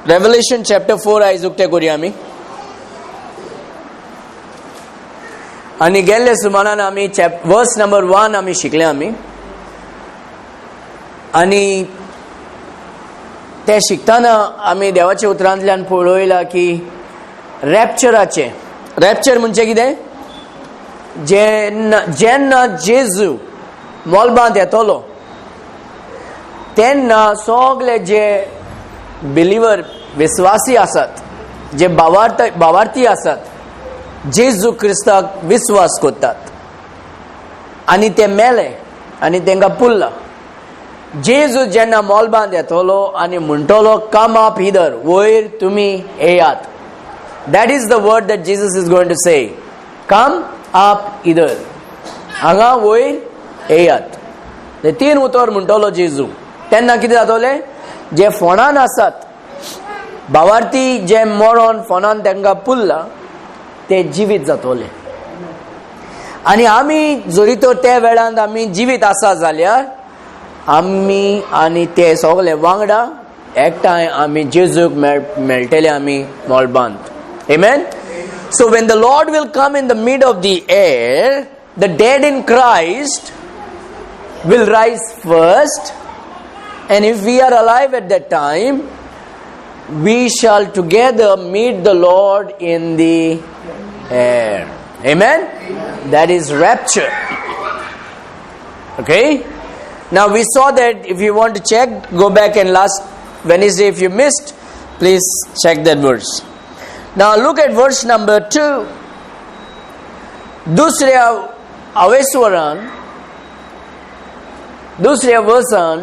Revelation chapter 4 आयज उक्ते करूया आमी. आनी गेल्ले सुमारान आमी वर्स नंबर 1 आमी शिकले आमी. आनी ते शिकताना आमी देवाच्या उतरांतल्यान पळयलां की रॅप्चर म्हणजे कितें, जेन्ना जेजू मोलबांत येतलो तेन्ना सगळे जे बिलिवर विश्वासी आसात, जे भावार्थी आसात, जेजू क्रिस्ताक विश्वास करतात आनी ते मेले आनी तांकां पुरला. जेजू जेन्ना मोलबांत येतलो आनी म्हणटलो कम अप हिदर, वयर तुमी येयात. That is the word that Jesus is going to say, come up hither, हांगा वयर येयात. ते 3 उतर म्हणटलो जेजू. तेन्ना कितें जातलें, जे फोंडान आसात भावार्थी, जे मरोन फोंडान तांकां पुरला, ते जिवीत जातले. आनी आमी जरी तर त्या वेळांत आमी जिवीत आसा जाल्यार आमी आनी ते सगळे वांगडा एकठांय आमी जेजूक मेळटले आमी मोलबांत. Amen. So when the Lord will come in the mid of the air, the dead in Christ will rise first, and if we are alive at that time, we shall together meet the Lord in the air. Amen. That is rapture. Okay. Now we saw that. If you want to check, go back and last Wednesday if you missed, please check that verse. Now look at verse number 2. दुसऱ्या versan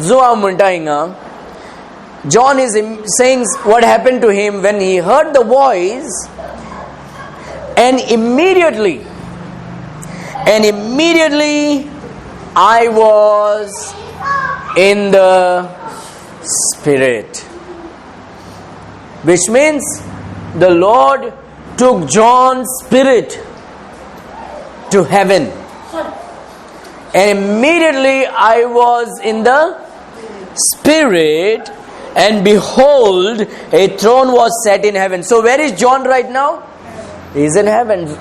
जो हांव म्हणटा हिंगा, John is saying what happened to him when he heard the voice, and immediately I was in the Spirit, which means the Lord took John's spirit to heaven, and immediately I was in the Spirit, and behold, a throne was set in heaven. So where is John right now? He is in heaven.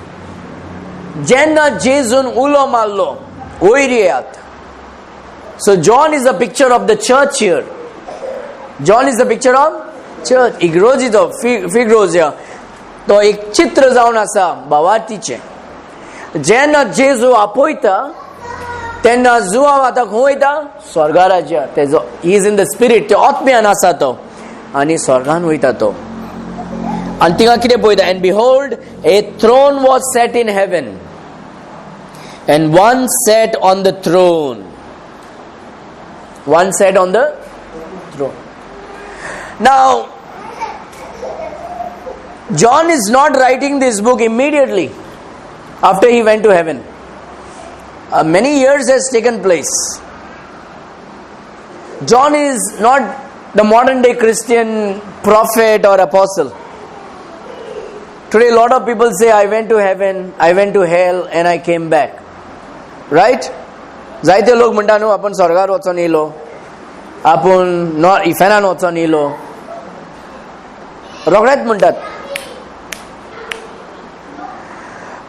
Jenna Jezun ulo mallo oiriat. So John is a picture of the church here. John is a picture of church. Igrozi to figrozia to एक चित्र जावन आसा भावार्थीचे. जेन्ना जेजू आपोयता तेन्ना जुआंव आतां खंय वयता, स्वर्गा राज्या. तेजो he is in the spirit, ते आत्म्यान आसा तो आनी स्वर्गान वयता तो. आनी थिंगा कितें पळयता, and behold a throne was set in heaven, and one sat on the throne. One sat on the throne. Now, John is not writing this book immediately after he went to heaven. Many years has taken place. John is not the modern day Christian prophet or apostle. Today a lot of people say, I went to heaven, I went to hell, and I came back. Right? जायते लोक म्हणटा न्हू, आपण स्वर्गार वचोन येयलो, आपण इफेनान वचोन येयलो, रोखडेच म्हणटात.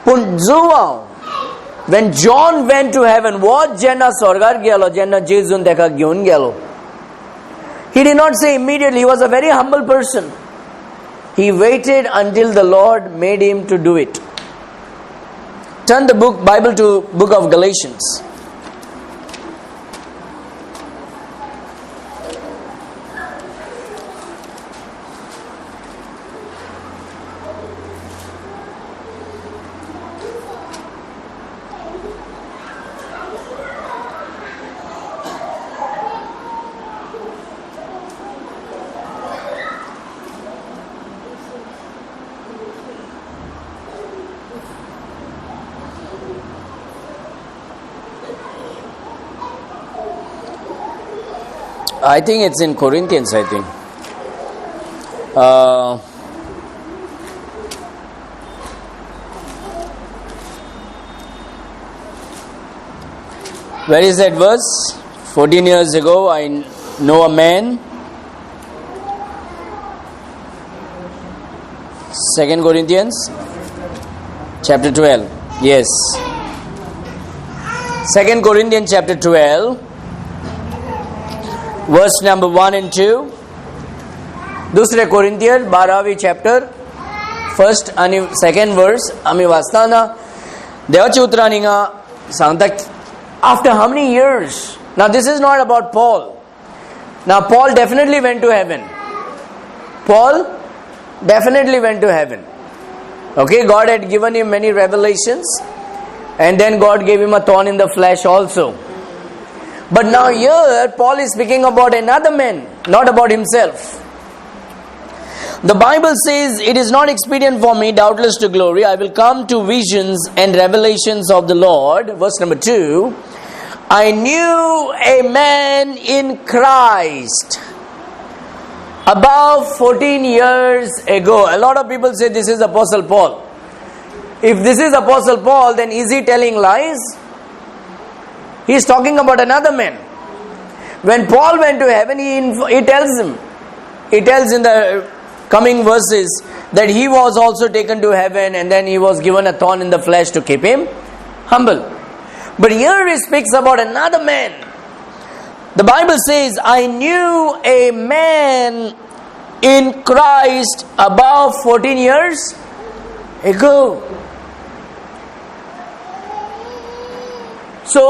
पूण João when John went to heaven, was जेन्ना स्वर्गार गेलो, जेन्ना जेजून ताका घेवन गेलो, he did not say immediately. He was a very humble person. He waited until the Lord made him to do it. Turn the Bible to book of Galatians. I think it's in Corinthians, I think. Where is that verse? 14 years ago, I know a man 2 Corinthians chapter 12. Yes. 2 Corinthians chapter 12, verse number 1 and 2. दुसरे कोरिंथियर 12वी chapter first आणि second verse आम्ही वाचताना देवाची उतरां हिंगा सांगता after how many years. Now this is not about Paul. Now Paul definitely went to heaven. Paul definitely went to heaven. Okay, God had given him many revelations, and then God gave him a thorn in the flesh also. But now here Paul is speaking about another man, not about himself. The Bible says, "It is not expedient for me, doubtless to glory. I will come to visions and revelations of the Lord." Verse number 2. I knew a man in Christ about 14 years ago. A lot of people say this is Apostle Paul. If this is Apostle Paul, then is he telling lies? He is talking about another man. When Paul went to heaven, he tells in the coming verses that he was also taken to heaven, and then he was given a thorn in the flesh to keep him humble. But here he speaks about another man. The Bible says, I knew a man in Christ about 14 years ago. So,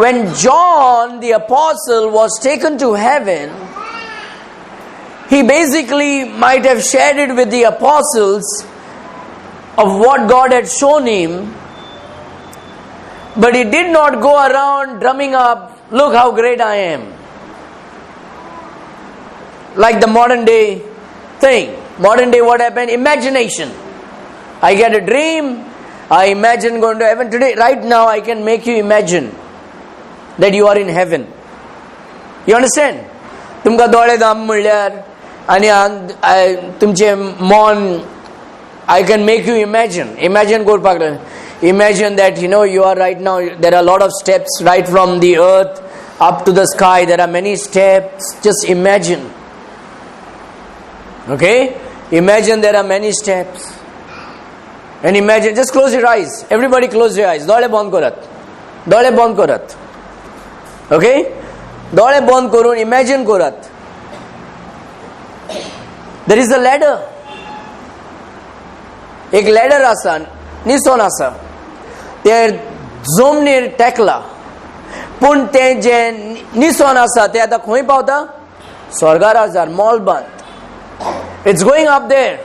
when John the Apostle was taken to heaven, he basically might have shared it with the apostles of what God had shown him, but he did not go around drumming up, look how great I am. Like the modern day thing. Modern day what happened? Imagination. I get a dream, I imagine going to heaven. Today, right now I can make you imagine that you are in heaven. You understand? तुमका दोळे दाम म्हणल्यार आणि तुमचे मन I can make you imagine करपाक. Imagine that you are right now, there are a lot of steps right from the earth up to the sky. There are many steps. Just imagine. Okay? Imagine there are many steps. And imagine, just close your eyes. Everybody close your eyes. Dole bond korat. Okay? Dole bond korun, imagine korat. There is a ladder. Ek ladder asa, nison asa. ते जोमनीर टेकला पूण ते जे निसोन आसा ते आतां खंय पावता स्वर्गार आजार mall बंद. It's going up there,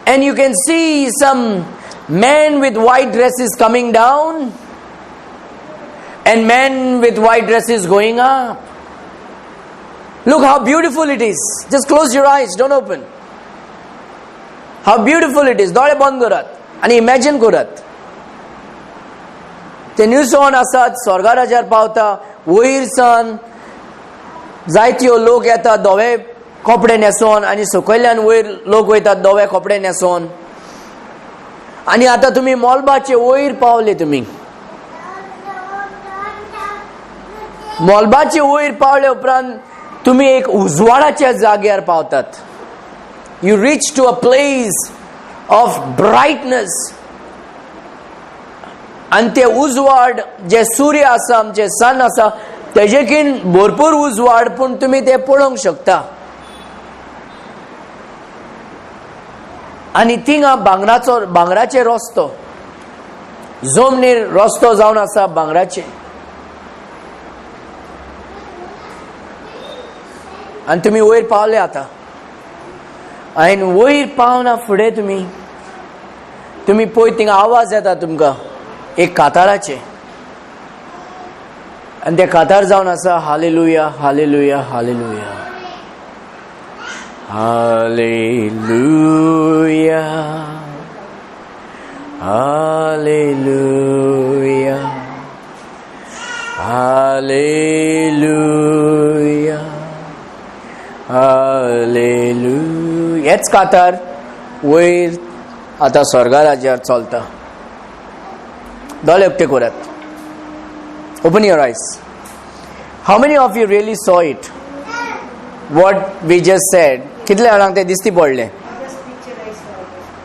and you can see some men with white dresses coming down and men with white dresses going up. Look how beautiful it is. Just close your eyes, don't open. How beautiful it is. दोळे बंद करात आणि imagine करात. ते न्यूसॉन आसात स्वर्गार राजार पावता. वयर सान जायत्यो लोक येतात धवे कपडे न्हेसोन आनी सकयल्यान वयर लोक वयतात धवे कपडे न्हेसोन. आनी आतां तुमी मोलबाचे वयर पावले. तुमी मोलबाचे वयर पावले उपरांत तुमी एक उजवाडाच्या जाग्यार पावतात. You reach to a place of brightness. आणि ते उजवाड जे सूर्य आसा आमचे सन आसा तेजेकीन भरपूर उजवाड पूण तुमी ते पळोवंक शकता. आणि थिंगा भांगराचे रस्तो जमनीर रस्तो जावन आसा भांगराचे. आणि तुमी वयर पावले आता. आणि वयर पावना फुडें तुमी पळय थिंगा आवाज येता तुमकां एक काताराचे. आणि ते कातार जावन आसा hallelujah hallelujah hallelujah hallelujah hallelujah hallelujah hallelujah. हेच कातार वयर आता स्वर्गा राज्यार चलता. दोळे उक्ते करात. Open your eyes. How many of you really saw it? What we just said कितले जाणांक ते दिसती पडले?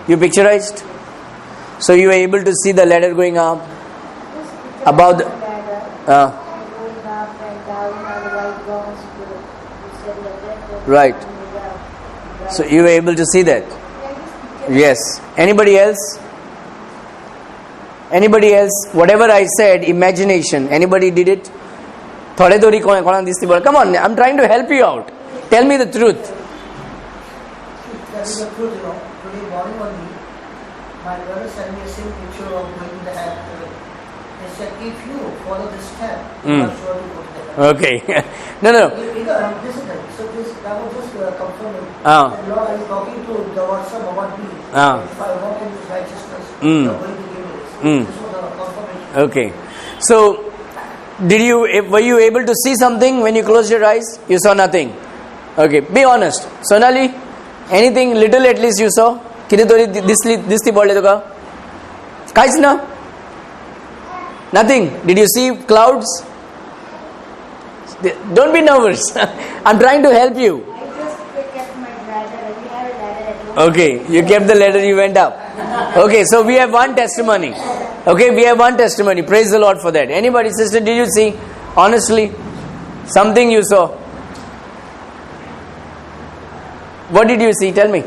You picturized? So you were able to see the ladder going up? About the... Right. So you were able to see that? Yes. Anybody else? Anybody else? Whatever I said, imagination. Anybody did it? Come on, I'm trying to help you out. Tell me the truth. That is the truth, Today morning only, my brother sent me a simple picture of going to the heaven. They said, if you follow this step, you are sure to go to the heaven. Okay. No. This is it. So that was just confirming. And Lord, I was talking to the WhatsApp about me. If I walk in this righteousness, you are going to give me this. This was a confirmation. Okay. So, were you able to see something when you closed your eyes? You saw nothing. Okay. Be honest. Sonali, anything little at least you saw? किती तरी दिसती पडले तुका? काहीच ना? Nothing. Did you see clouds? Don't be nervous. I'm trying to help you. I just kept my ladder. We have a ladder at home. Okay, you kept the ladder, you went up. Okay, so we have one testimony. Okay, we have one testimony. Praise the Lord for that. Anybody, sister, did you see? Honestly, something you saw? What did you see? Tell me.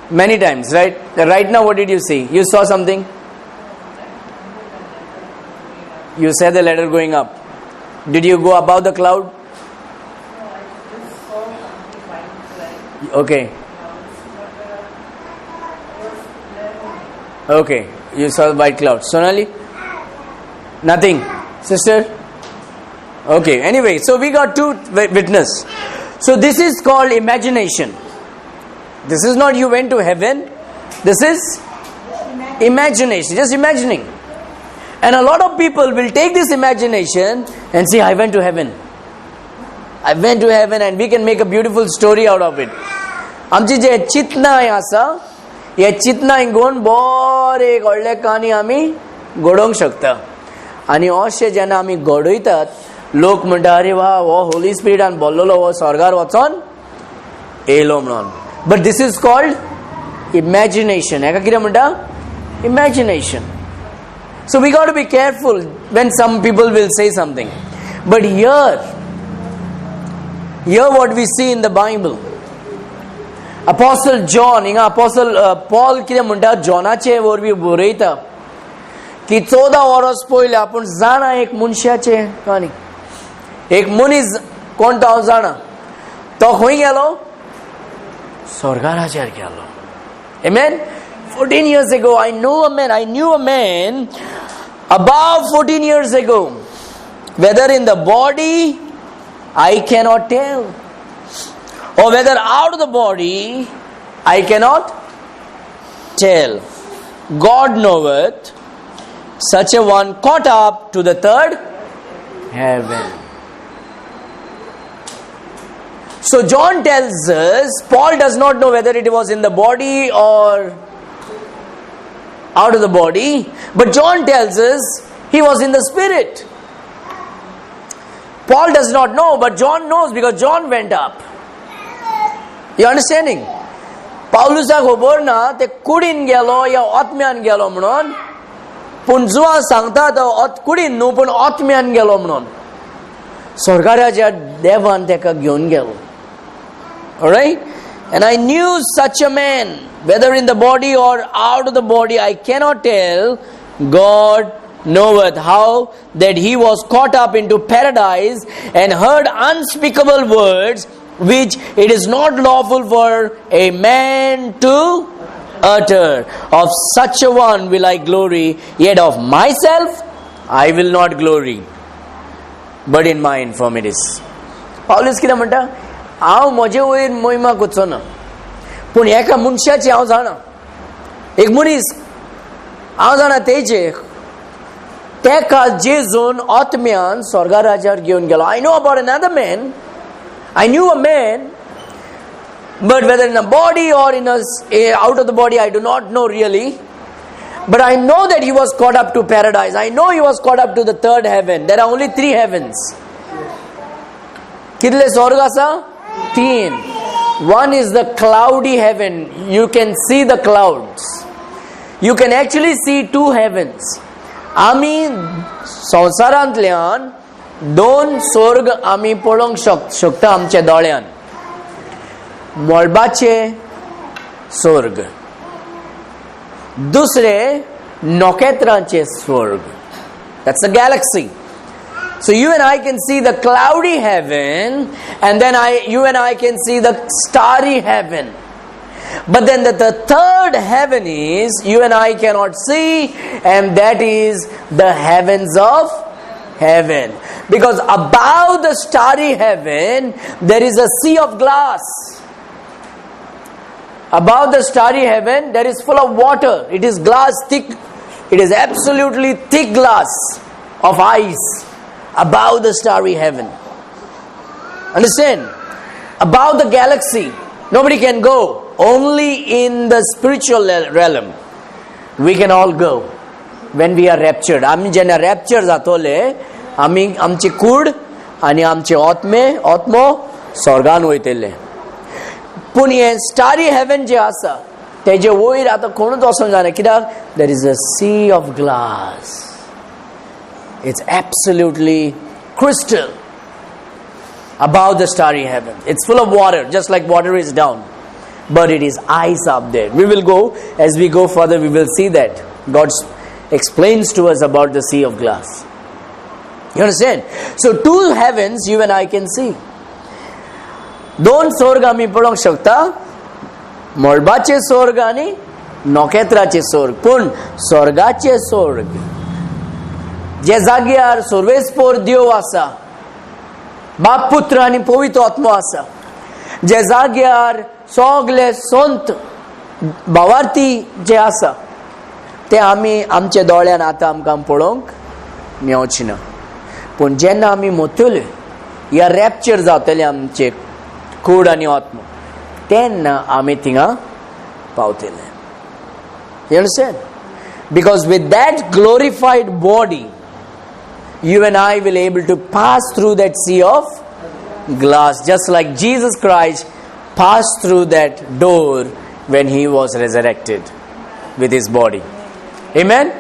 Many times, right? Right now, what did you see? You saw something? You saw the ladder going up. Did you go above the cloud? Okay. Okay. You saw the white cloud. Sonali? Nothing. Sister? Okay. Anyway, so we got two witness. So this is called imagination. This is not you went to heaven. This is imagination. Just imagining. And a lot of people will take this imagination and say, I went to heaven. I went to heaven, and we can make a beautiful story out of it. आमची जे चितना आसा, हे चितना घेवन बरे एक व्हडले कहाणी आमी घडोवंक शकता. आनी अशें जेन्ना आमी घडयतात, लोक म्हणटा अरे वा हो होली स्पिरिटान बोल्लोलो हो स्वर्गार वचोन येयलो म्हणून. But this is called imagination. हेका कितें म्हणटा? Imagination. So we got to be careful when some people will say something. But here what we see in the Bible, Apostle John, Apostle Paul कितें म्हणटा जॉनाचे वरवीं बरयता की 14 वर्स पयलीं आपूण जाणा एक मनशाचे कहाणी. एक मनीस कोण तो हांव जाणा. तो खंय गेलो? स्वर्गाराचेर गेलो. Amen. 14 years ago, I knew a man about 14 years ago. Whether in the body, I cannot tell. Or whether out of the body, I cannot tell. God knoweth, such a one caught up to the third heaven. So John tells us, Paul does not know whether it was in the body or out of the body, but John tells us he was in the spirit. Paul does not know, but John knows because John went up. You understanding? Paulusa खबर ना ते कुडीन गेलो या आत्म्यान गेलो म्हणून, पूण जुआ सांगता तो कुडीन न्हू पूण आत्म्यान गेलो म्हणून. स्वर्गाराच्या देवान तेका घेवन गेलो. Alright? And I knew such a man, whether in the body or out of the body, I cannot tell. God knoweth how that he was caught up into paradise and heard unspeakable words which it is not lawful for a man to utter. Of such a one will I glory, yet of myself I will not glory, but in my infirmities. Paulus कितें म्हणटा? हांव म्हजे वयर मोहिमा करचो ना, पूण एका मनशाची हांव जाणा. एक मनीस हांव जाणा तेजे तेका जेजून आत्म्यान स्वर्गा राज्यार घेवन गेलो. I know about another man. I knew a man, but whether in a body or out of the body, I do not know really. But I know that he was caught up to paradise. I know he was caught up to the third heaven. There are only 3 heavens. कितले स्वर्ग आसा? 3. One is the cloudy heaven. You can see the clouds. You can actually see 2 heavens. आमी संवसारांतल्यान 2 स्वर्ग आमी पळोवंक शकता आमच्या दोळ्यान. मोळबाचे स्वर्ग, दुसरे नोखेत्रांचे स्वर्ग. That's a galaxy. So you and I can see the cloudy heaven, and then you and I can see the starry heaven. But then the third heaven is you and I cannot see, and that is the heavens of heaven. Because above the starry heaven there is a sea of glass. Above the starry heaven there is full of water. It is glass thick. It is absolutely thick glass of ice above the starry heaven. Understand? Above the galaxy nobody can go. Only in the spiritual realm we can all go when we are raptured. आम्ही जेन्ना rupture जातोले आम्ही आमची कूड आणि आमचे आत्मो स्वर्गान वयतले. पूण हे starry haven जे आसा तेजे वयर आतां कोणूच वचोंक जायना. कित्याक? There is a sea of glass. It's absolutely crystal above the starry heaven. It's full of water, just like water is down, but it is ice up there. We will go, as we go further we will see that God explains to us about the sea of glass. You understand? So 2 heavens you and I can see. 2 स्वर्ग आम्ही पळोवंक शकता, मोळबाचे स्वर्ग आणि नोखेत्राचे स्वर्ग. पूण स्वर्गाचे स्वर्ग जे जाग्यार सर्वेस्पोर देव आसा, बाप पुत्र आनी पवित्र आत्मो आसा, जे जाग्यार सगळे संत भावार्थी जे आसा ते आमी आमच्या दोळ्यान आतां आमकां पळोवंक मेळची ना. पूण जेन्ना आमी मरतले या रॅप्चर जातले आमचे कूड आनी आत्मो, तेन्ना आमी थिंगा पावतले. You understand? Because with that glorified body you and I will able to pass through that sea of glass, just like Jesus Christ passed through that door when he was resurrected with his body. Amen?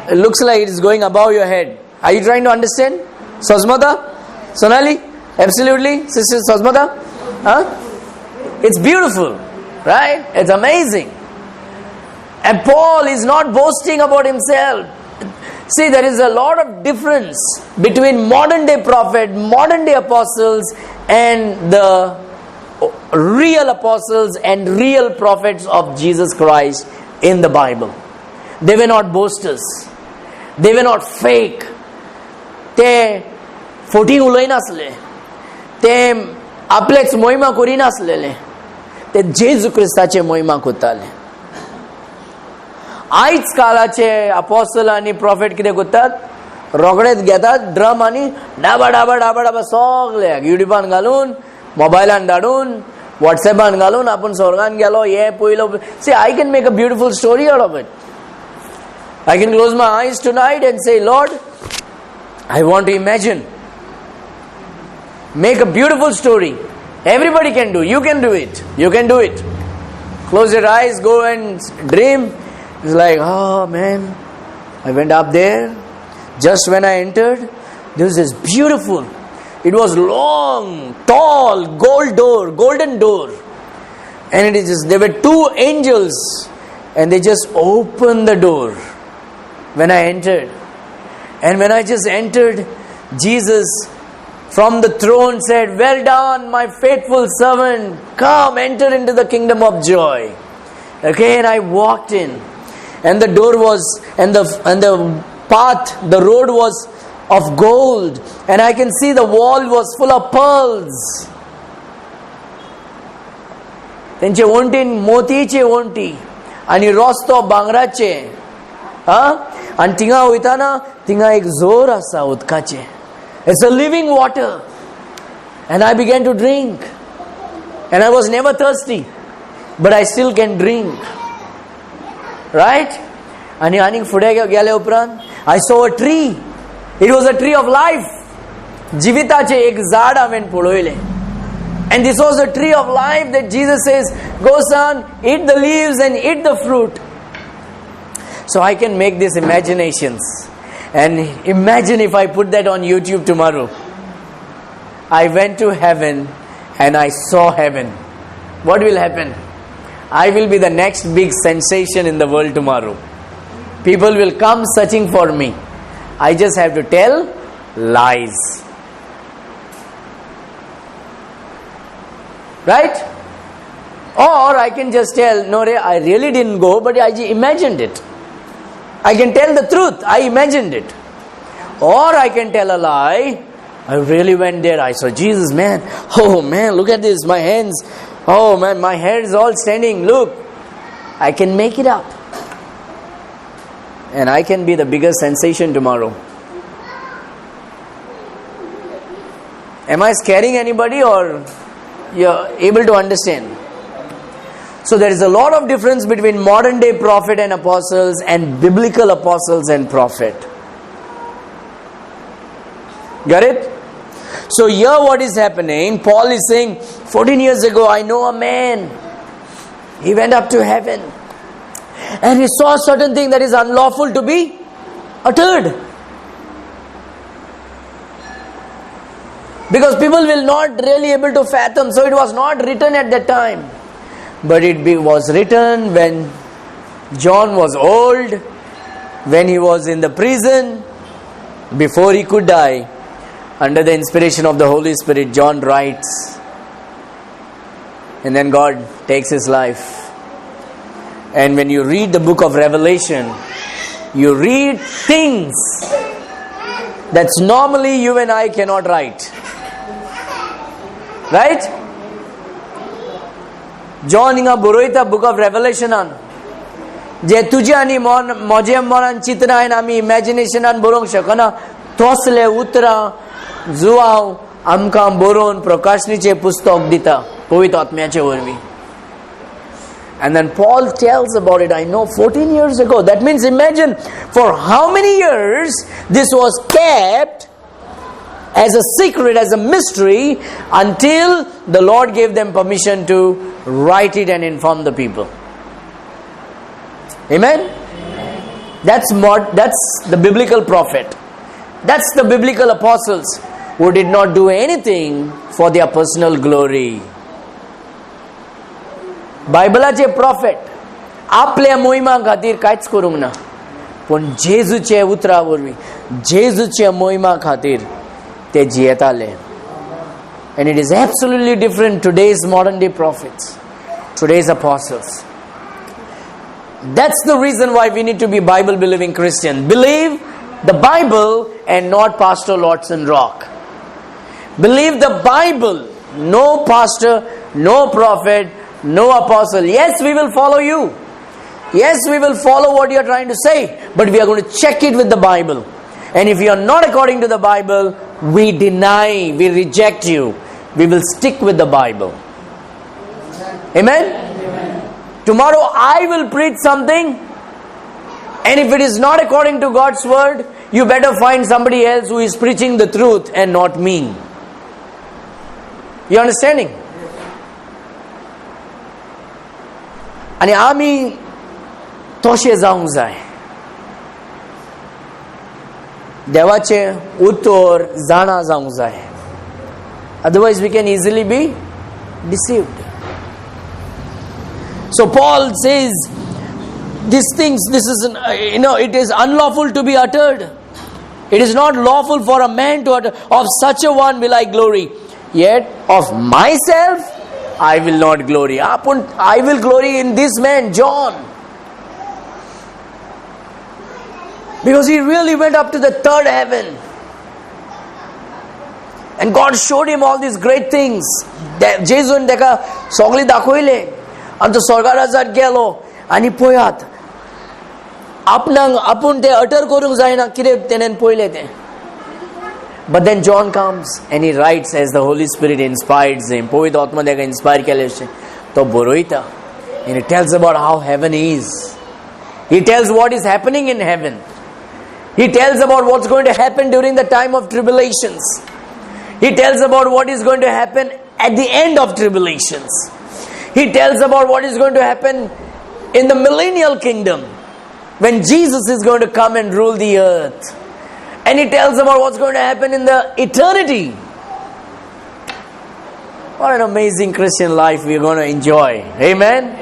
It looks like it is going above your head. Are you trying to understand? Sazmata? Sonali? Absolutely? Sister Sazmata? Huh? It's beautiful, right? It's amazing. And Paul is not boasting about himself. See, there is a lot of difference between modern day prophet, modern day apostles, and the real apostles and real prophets of Jesus Christ in the Bible. They were not boasters. They were not fake. ते forty उलयनासले, ते आपलेच मोहिमा करिनासलेले, ते जेजू क्रिस्ताचे मोहिमा करताले. आयज कालाचे apostle आणि profit कितें करतात? रोगडेच घेतात ड्रम आणि डाबा डाबा डाबा डाबा सगळ्याक युट्यूबान घालून, मोबायलान धाडून, व्हॉट्सएपान घालून आपण स्वर्गान गेलो हे पयलो. See, I can make a beautiful story out of it. I can close my eyes tonight and say, Lord, I want to imagine. Make a beautiful story. Everybody can do. You can do it. You can do it. Close your eyes, go and dream. It's like, oh man, I went up there. Just when I entered, there was this beautiful. It was long, tall, golden door. And it is just, there were 2 angels. And they just opened the door. When I entered, and when I just entered, Jesus from the throne said, well done my faithful servant, come enter into the kingdom of joy. Okay, and I walked in, and the door was, and the path, the road was of gold, and I can see the wall was full of pearls. तेंचे वंटीन मोतीचे वंटी आणि रस्तो बांगराचे. आणि थिंगा वयताना थिंगा एक जोर आसा उदकाचे. It's a living water. And I began to drink. And I was never thirsty, but I still can drink. Right? आणि फुडें गेले उपरांत I saw a tree. It was a tree of life. जिविताचे एक झाड हांवें पळयलें. And this was the tree of life that Jesus says, go son, eat the leaves and eat the fruit. So I can make these imaginations. And imagine if I put that on YouTube tomorrow. I went to heaven and I saw heaven. What will happen? I will be the next big sensation in the world tomorrow. People will come searching for me. I just have to tell lies. Right? Or I can just tell, no, I really didn't go, but I imagined it. I can tell the truth, I imagined it. Or I can tell a lie, I really went there, I saw Jesus, man. Oh man, look at this, my hands. Oh man, my hair is all standing, look. I can make it up. And I can be the biggest sensation tomorrow. Am I scaring anybody or you're able to understand? So there is a lot of difference between modern day prophet and apostles and biblical apostles and prophet. Got it? So here what is happening, Paul is saying, 14 years ago I know a man. He went up to heaven. And he saw a certain thing that is unlawful to be uttered. Because people will not really able to fathom. So it was not written at that time. But it was written when John was old, when he was in the prison, before he could die. Under the inspiration of the Holy Spirit, John writes. And then God takes his life. And when you read the book of Revelation, you read things that's normally you and I cannot write. Right? John inga buroita book of Revelation an. Je tuja ani moje monan chitra and ami imagination an borong shakana tosle utra zuaw amka boron Prokassni che pustok dita povit atmyache vorvi. And then Paul tells about it. I know 14 years ago. That means imagine for how many years this was kept as a secret, as a mystery, until the Lord gave them permission to write it and inform the people. Amen? That's the biblical prophet. That's the biblical apostles who did not do anything for their personal glory. बायबलाचे prophet आपल्या मोहिमा खातीर कांयच करूंक ना, पण जेजूचे उतरा वरवीं जेजूचे मोहिमा खातीर ते जियेताले. And it is absolutely different today's modern day prophets, today's apostles. That's the reason why we need to be Bible believing Christian. Believe the Bible and not Pastor Lordson Rock. Believe the Bible. No pastor, no prophet, no apostle. Yes, we will follow you. Yes, we will follow what you are trying to say. But we are going to check it with the Bible. And if you are not according to the Bible, we deny, we reject you. We will stick with the Bible. Amen? Amen. Tomorrow I will preach something. And if it is not according to God's word, you better find somebody else who is preaching the truth and not me. You understanding? आणि आम्ही तोशे जावंक जाय. देवाचे उत्तर जाणा जावंक जाय. Otherwise we can easily be deceived. So Paul says these things, this is it is unlawful to be uttered. It is not lawful for a man to utter. Of such a one will I glory. Yet of myself I will not glory. I will glory in this man, John. Because he really went up to the third heaven. And God showed him all these great things. Jesun deka sogli dakoile. And to Sorgarazat gelo. Ani poyat. Apun te utter korung zaina kire tenen poile te. But then John comes and he writes as the Holy Spirit inspires him. Povit Atma deka inspire kele to boroita. And he tells about how heaven is. He tells what is happening in heaven. He tells about what's going to happen during the time of tribulations. He tells about what is going to happen at the end of tribulations. He tells about what is going to happen in the millennial kingdom, when Jesus is going to come and rule the earth. And he tells about what's going to happen in the eternity. What an amazing Christian life we are going to enjoy. Amen?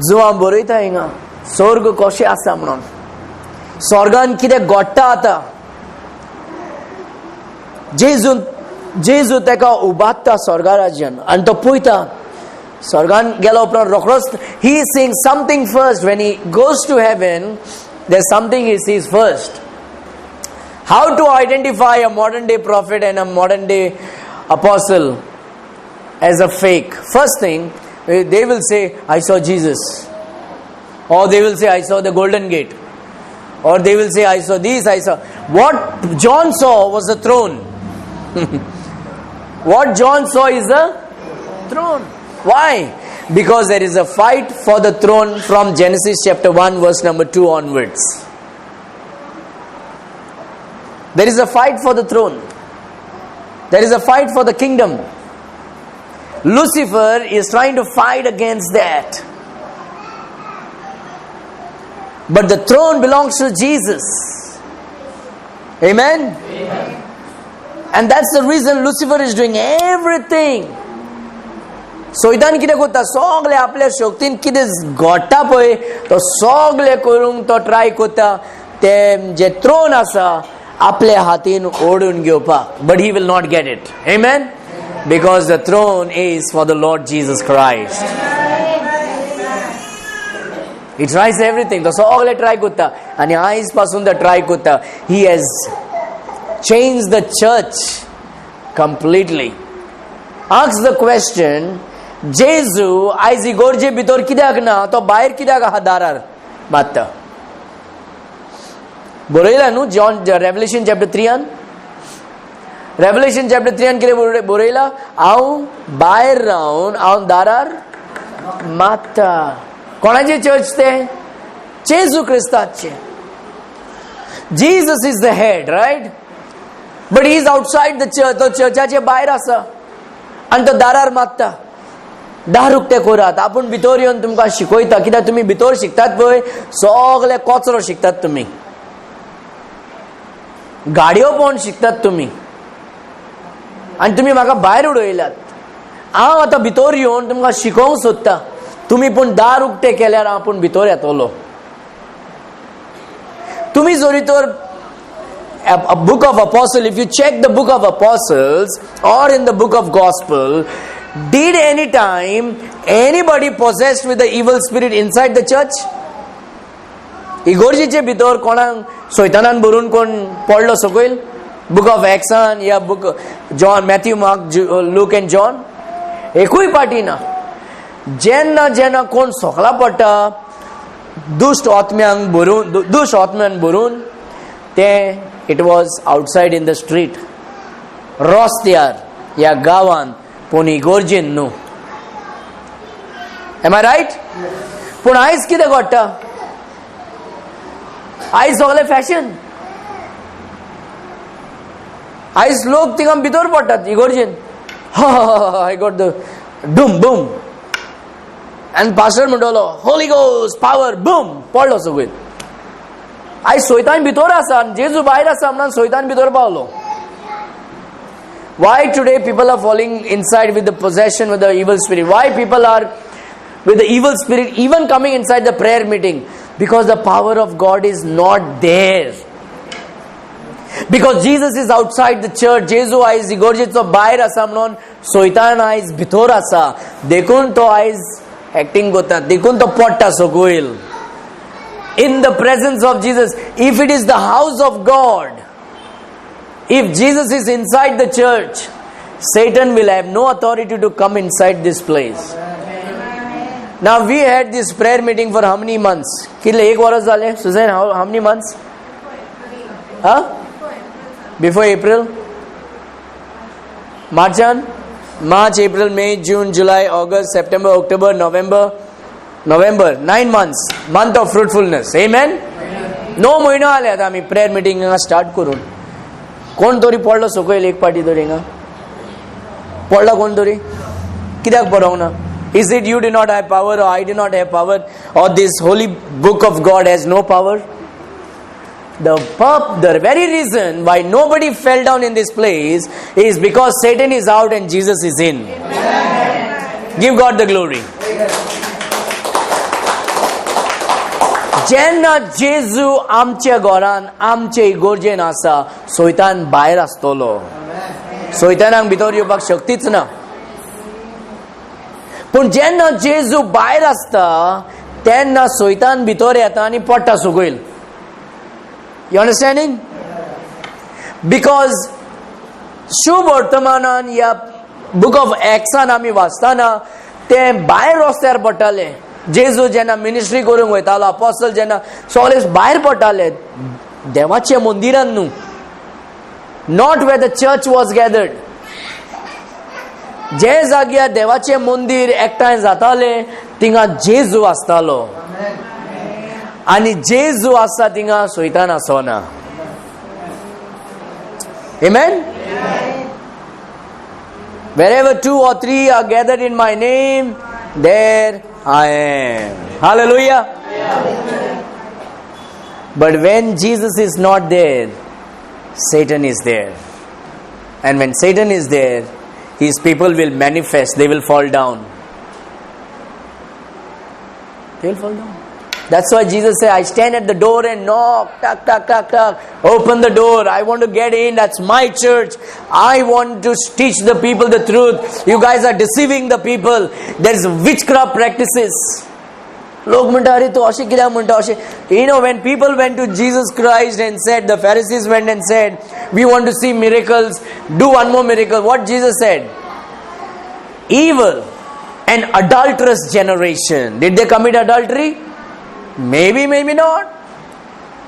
Zuam boroita inga. Sorg koshi asa mnon. Sorgan kide gotta ata. Jesu teka ubatta sorgarajan. Anto puita. Sorgan gelo upran rokrost. He is seeing something first. When he goes to heaven, there's something he sees first. How to identify a modern day prophet and a modern day apostle as a fake? First thing, they will say, I saw Jesus. Or they will say, I saw the golden gate. Or they will say, I saw this, I saw. What John saw was the throne. What John saw is the throne. Why? Because there is a fight for the throne from Genesis chapter 1 verse number 2 onwards. There is a fight for the throne. There is a fight for the kingdom. Lucifer is trying to fight against that. But the throne belongs to Jesus. Amen? Amen. And that's the reason Lucifer is doing everything. सोयतान कितें कोत्ता सगळे आपल्या शक्तीन कितें घडटा पळय तो सगळे करूंक तो ट्राय कोत्ता ते जे थ्रोन आसा आपल्या हातीन ओडून घेवपाक. But he will not get it. Amen? Because the throne is for the Lord Jesus Christ. He tries everything. तो सगळे ट्राय कोत्ता आनी आयज पासून तो ट्राय कोत्ता. He has changed the church completely. Ask the question, जेजू आयज इगोर्जे भितर कित्याक ना तो भायर कित्याक आहा दारार मात्ता? बरयला न्हू John revelation chapter 3 revelation chapter 3 कितें बरयला? हांव भायर रावन हांव दारार मात्ता. कोणाचे चर्च ते? जेजू क्रिस्ताचे. Jesus is the head, right? But he is outside the church. तो चर्चाचे भायर आसा आनी तो दारार मात्ता. दार उक्ते करात. आपूण भितर येवन तुमकां शिकयता. कित्याक तुमी भितर शिकतात पळय सगळे कचरो शिकतात तुमी. गाडयो पळोवन शिकतात तुमी आनी तुमी म्हाका भायर उडयल्यात. हांव आतां भितर येवन तुमकां शिकोवंक सोदता. तुमी पूण दार उक्ते केल्यार हांव पूण भितर येतलो. तुमी जरी तर a book of Apostles, if you check the book of Apostles or in the book of Gospel, did any time anybody possessed with the evil spirit inside the church? इगोर्जीचे भितर कोणाक शैतानान भरून कोण पडलो सकयल? बुक ऑफ एक्सान या book John, Matthew, mark, look and John? एकूय पाटी ना. जेन्ना जेन्ना कोण सोकला पडटा दुष्ट आत्म्यान भरून ते it was outside in the street, रस्त्यार या गावान, पूण इगोर्जीन न्हू. Am I right? पूण आयज कितें घडटा? आयज सगळे फॅशन. आयज लोक थिंगा भितर पडटात इगोर्जीन. I got the boom boom and pastor म्हणटलो Holy Ghost power boom पडलो सकयल. आयज शैतान भितर आसा जेजू भायर आसा म्हणून शैतान भितर Paulo. Why today people are falling inside with the possession with the evil spirit? Why people are with the evil spirit even coming inside the prayer meeting? Because the power of God is not there. Because Jesus is outside the church. Jesu आयज इगोर्जेचो भायर आसा म्हणून शैतान आयज भितर आसा. देखून तो आयज एक्टिंग करता. देखून तो पडटा सकयल. In the presence of Jesus, if it is the house of God, if Jesus is inside the church, Satan will have no authority to come inside this place. Now we had this prayer meeting for how many months? कितले एक वर्ष झाले? Susan, how many months? Huh? Before April? March, April, May, June, July, August, September, October, November, 9 months. Month of fruitfulness. Amen? 9 म्हयनो जाले आतां आमी prayer meeting start करून. कोण तरी पडलो सकयल एक पाटी तरी हिंगा पडला कोण तरी. कित्याक बरोंक ना? Is it you do not have power, or I do not have power, or this holy book of God has no power? The very reason why nobody fell down in this place is because Satan is out and Jesus is in. Amen. Give God the glory. जेन्ना जेजू आमच्या घरान आमच्या इगोर्जेन आसा सोयतान भायर आसतलो. सोयतानाक भितर येवपाक शक्तीच ना. पूण जेन्ना जेजू भायर आसता तेन्ना सोयतान भितर येता आनी पडटा सकयल. You understanding? Because शुभ वर्तमानान या बुक ऑफ एक्सान आमी वाचताना ते भायर रस्त्यार पडटाले. जेजू जेन्ना मिनिस्ट्री करूंक वयतालो, अपोस्टल जेन्ना सगळे भायर पडटाले देवाच्या मंदिरान न्हू, not where the church was gathered. जे जाग्यार देवाचे मंदिर एकठांय जाताले थिंगा जेजू आसतालो आनी जेजू आसता थिंगा सोयतान आसना. Amen? Wherever 2 or 3 are gathered in my name, there I am. Hallelujah. But when Jesus is not there, Satan is there. And when Satan is there, his people will manifest. They will fall down. They will fall down. That's why Jesus said, I stand at the door and knock. Tuck, tuck, tuck, tuck. Open the door. I want to get in. That's my church. I want to teach the people the truth. You guys are deceiving the people. There's witchcraft practices. Log manta are to ashe kida manta ashe. You know, when people went to Jesus Christ and said, the Pharisees went and said, we want to see miracles. Do one more miracle. What Jesus said? Evil and adulterous generation. Did they commit adultery? Maybe, maybe not.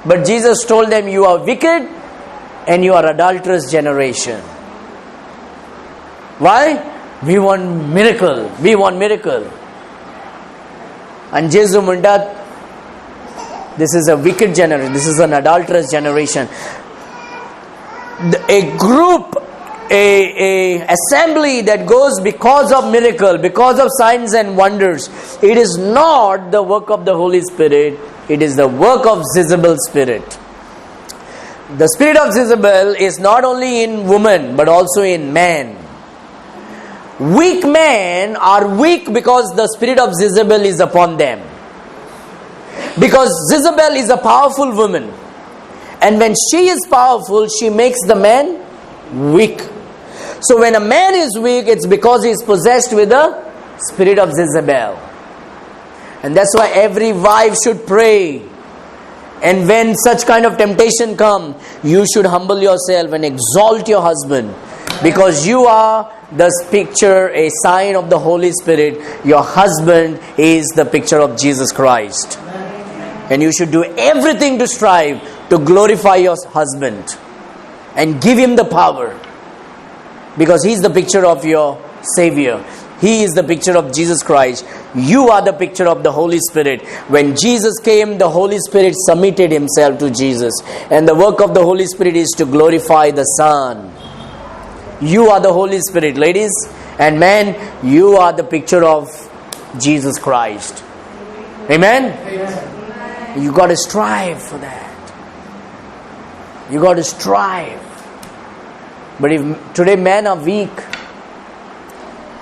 But Jesus told them, you are wicked and you are adulterous generation. Why? We want miracle. We want miracle. And Jesus mundat, this is a wicked generation. This is an adulterous generation. A group, a assembly that goes because of miracle, because of signs and wonders, it is not the work of the Holy Spirit, it is the work of Jezebel spirit. The spirit of Jezebel is not only in woman but also in man. Weak men are weak because the spirit of Jezebel is upon them. Because Jezebel is a powerful woman, and when she is powerful, she makes the man weak. So when a man is weak, it's because he is possessed with the spirit of Jezebel. And that's why every wife should pray. And when such kind of temptation come, you should humble yourself and exalt your husband. Because you are the picture, a sign of the Holy Spirit. Your husband is the picture of Jesus Christ. And you should do everything to strive to glorify your husband and give him the power. Because he is the picture of your Savior. He is the picture of Jesus Christ. You are the picture of the Holy Spirit. When Jesus came, the Holy Spirit submitted himself to Jesus. And the work of the Holy Spirit is to glorify the Son. You are the Holy Spirit, ladies and men. You are the picture of Jesus Christ. Amen? You got to strive for that. You got to strive. But if today men are weak,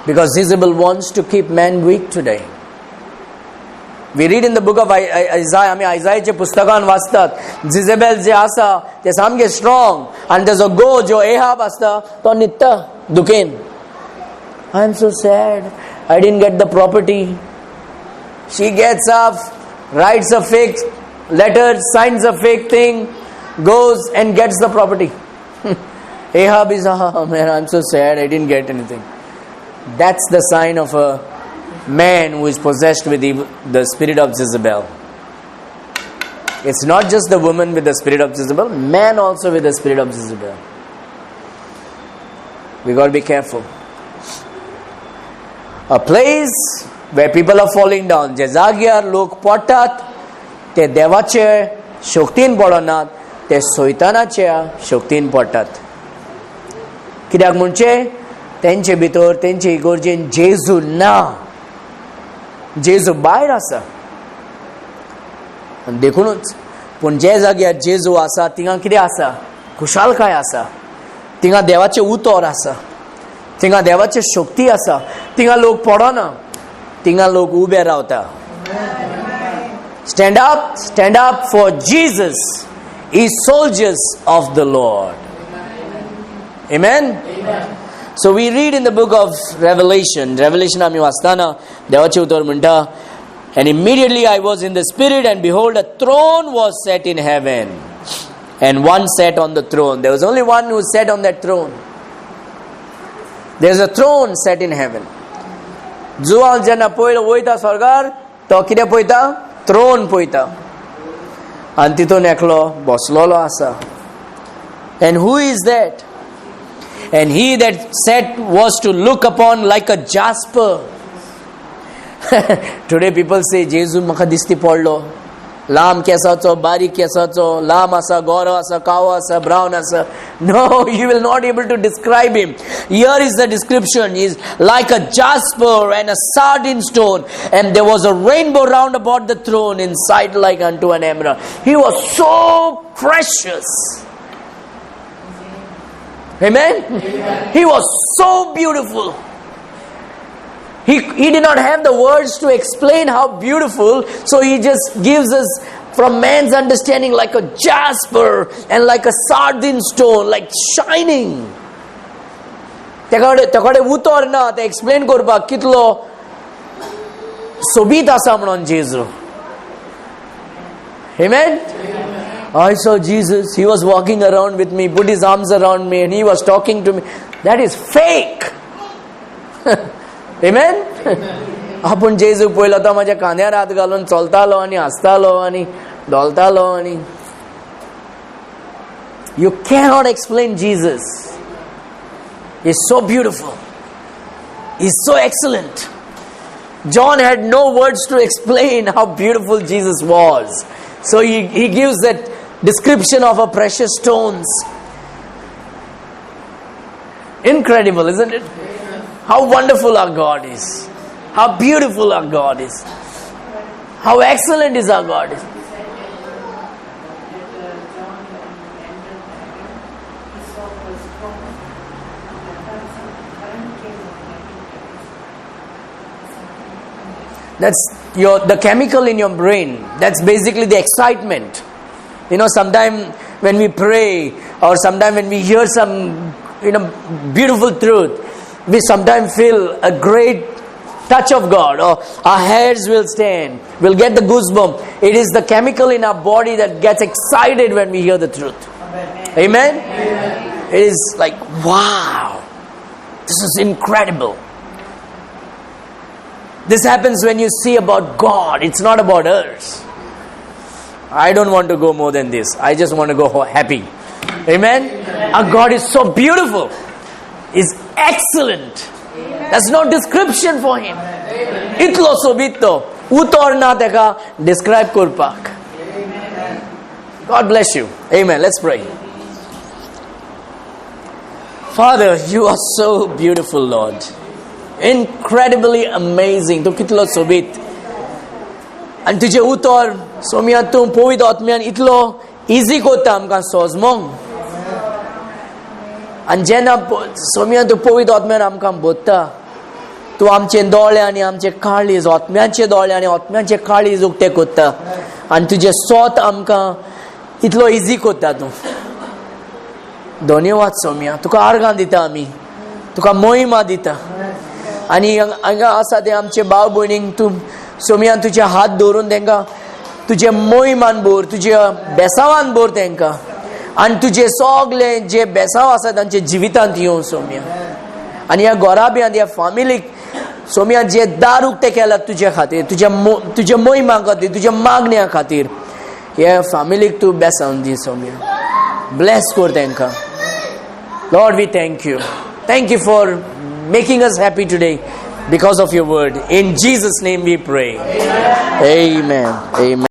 because Jezebel wants to keep men weak today. We read in the book of Isaiah, Isaiahचे पुस्तकान वाचतात, Jezebel जे आसा ते सामके strong, and there's a go जो Ahab आसता तो नित्ता दुखेन. I am so sad. I didn't get the property. She gets up, writes a fake letter, signs a fake thing, goes and gets the property. Ahab is, oh man, I'm so sad, I didn't get anything. That's the sign of a man who is possessed with the spirit of Jezebel. It's not just the woman with the spirit of Jezebel, man also with the spirit of Jezebel. We got to be careful. A place where people are falling down. जे जाग्यार लोक पडटात ते देवाचे शक्तीन पडनात ते सैतानाच्या शक्तीन पडटात. कित्याक म्हणजे तेंचे भितर तेंचे इगोर्जेन जेजू ना, जेजू भायर आसा. देखूनच पूण जे जाग्यार जेजू आसा थिंगा कितें आसा? खुशालकाय आसा. थिंगा देवाचे उतर आसा, थिंगा देवाची शक्ती आसा. थिंगा लोक पडना, थिंगा लोक उबे रावता. Stand up for Jesus. He soldiers of the Lord. Amen. So we read in the book of Revelation आम्ही वाचताना देवाचे उतर म्हणटा, and immediately I was in the spirit, and behold, a throne was set in heaven, and one sat on the throne. There was only one who sat on that throne. There's a throne set in heaven. जो जेन्ना पयलो वयता स्वर्गार तो कितें पळयता? Throne पळयता. आनी तितून एकलो बसलोलो आसा. And who is that? And he that sat was to look upon like a jasper. Today people say, जेजू म्हाका दिसती पडलो. लांब केसाचो, बारीक केसाचो, लांब आसा, गोरो आसा, कावो आसा, ब्रावन आसा. No, you will not able to describe him. Here is the description. He is like a jasper and a sardine stone, and there was a rainbow round about the throne, in sight like unto an emerald. He was so precious. Amen? He was so beautiful. He did not have the words to explain how beautiful, so he just gives us from man's understanding like a jasper and like a sardine stone, like shining. तेकडे उतर ना ते explain करपाक कितलो सोबीत आसा म्हणून जेजू. Amen? I saw Jesus. He was walking around with me, put his arms around me, and he was talking to me. That is fake. Amen? आपण जेजू पळयलो तो माझ्या कांद्यार हात घालून चलतालो आनी हसतालो आनी डोलतालो आनी. You cannot explain Jesus. He's so beautiful. He's so excellent. John had no words to explain how beautiful Jesus was. So he gives that description of a precious stones. Incredible, isn't it? How wonderful our God is. How beautiful our God is. How excellent is our God is. That's the chemical in your brain. That's basically the excitement. You know, sometimes when we pray or sometimes when we hear some, beautiful truth, we sometimes feel a great touch of God, or our hairs will stand, we'll get the goosebump. It is the chemical in our body that gets excited when we hear the truth. Amen? Amen. It is like, wow, this is incredible. This happens when you see about God. It's not about us. I don't want to go more than this. I just want to go happy. Amen? Our God is so beautiful. Is excellent. There's no description for him. Itlo sobito utorna teka describe kurpak. God bless you. Amen. Let's pray. Father, you are so beautiful, Lord. Incredibly amazing. Tu kitlo sobit. And tuje utor somia tu povit atmian itlo easy kota amka sozmong. आणि जेन्ना सोम्या तूं पवित आत्म्यान आमकां बोधता, तूं आमचे दोळे आनी आमचे काळीज, आत्म्याचे दोळे आनी आत्म्याचे काळीज उक्ते कोत्ता, आनी तुजें सोत आमकां इतलो इजी कोत्ता. तूं धन्यवाद सोम्या. तुका आर्गां दिता आमी, तुका मोहिमा दिता. आनी हांगा आसा ते आमचे भाव भयणींक तूं सोम्या तुजे हात दवरून तांकां तुजे मोहिमान भर, तुज्या बेसांवान भर तांकां. आनी तुजे सगळे जे बेसांव आसा तांचे जिवितांत येवं सोम्या. आनी ह्या घोराब्यांत ह्या फॅमिलीक सोम्या जे दार उक्ते केल्यात तुजे खातीर, तुजे मोहिमा खातीर, तुज्या मागण्या खातीर, ह्या फॅमिलीक तूं बेसांव दी सोम्या. ब्लेस कर तांकां. Lord, we thank you. Thank you for making us happy today because of your word. In Jesus' name we pray. Amen. Amen.